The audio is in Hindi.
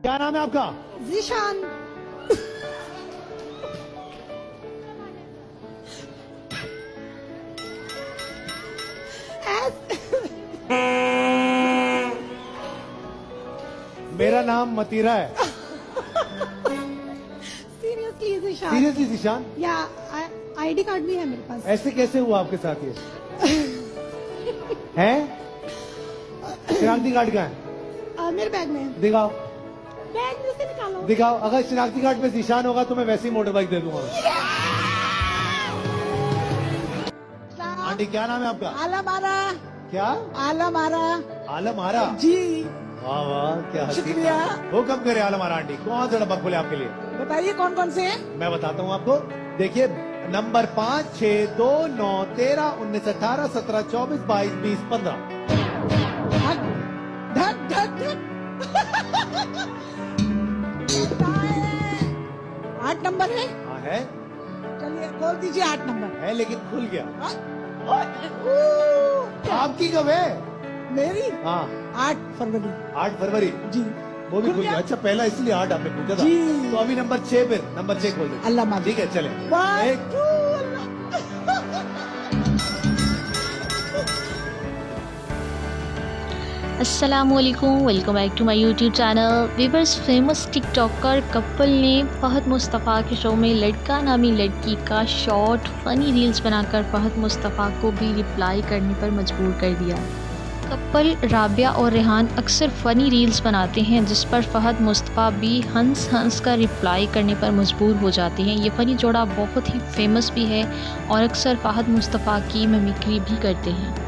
क्या नाम है आपका? जीशान। मेरा नाम मतीरा है। सीरियसली जीशान। सीरियसली जीशान? या आईडी कार्ड भी है मेरे पास। ऐसे कैसे हुआ आपके साथ ये? हैं? शनाख्ती कार्ड कहाँ है? मेरे बैग में है। दिखाओ बैग में से निकालो। दिखाओ। अगर शनाख्ती कार्ड में जीशान होगा तो मैं वैसी मोटर बाइक दे दूंगा। आंटी क्या नाम है आपका? आलम आरा। क्या? आलम आरा। आलम आरा? जी वाह वाह, क्या हसीन शुक्रिया। नाम। वो कब करे आलम आरा आंटी? कौन सा डब्बा खोले आपके लिए? बताइए कौन कौन से हैं? मैं बताता हूँ आपको। देखिए, नंबर 5, 6, 2, 9, 13, 19, 18, 17, 24, 22, 20, 15। धक धक धक। 8 नंबर है। हाँ है। चलिए खोल दीजिए 8 नंबर। है लेकिन खुल गया। हाँ? आपकी कब है? मेरी हाँ 8 फरवरी। 8 फरवरी। जी वो भी खुल खुल गया। गया? अच्छा, पहला इसलिए 8 आपने पूछा था। जी। तो अभी नंबर 6 पे, नंबर 6 खोल दे। अल्लाह मालिक। ठीक है, चले। 1 एक 2 अस्सलामुअलैकुम, welcome back to my YouTube channel. Viewers, famous TikToker couple ने फहद मुस्तफ़ा के शो में लड़का नामी लड़की का शॉर्ट फनी रील्स बनाकर फहद मुस्तफ़ा को भी रिप्लाई करने पर मजबूर कर दिया। कपल राबिया और रेहान अक्सर फ़नी रील्स बनाते हैं जिस पर फ़हद मुस्तफ़ा भी हंस हंस कर रिप्लाई करने पर मजबूर हो जाते हैं। ये फ़नी जोड़ा बहुत ही फेमस भी है और अक्सर फ़हद मुस्तफ़ा की मिमिक्री भी करते हैं।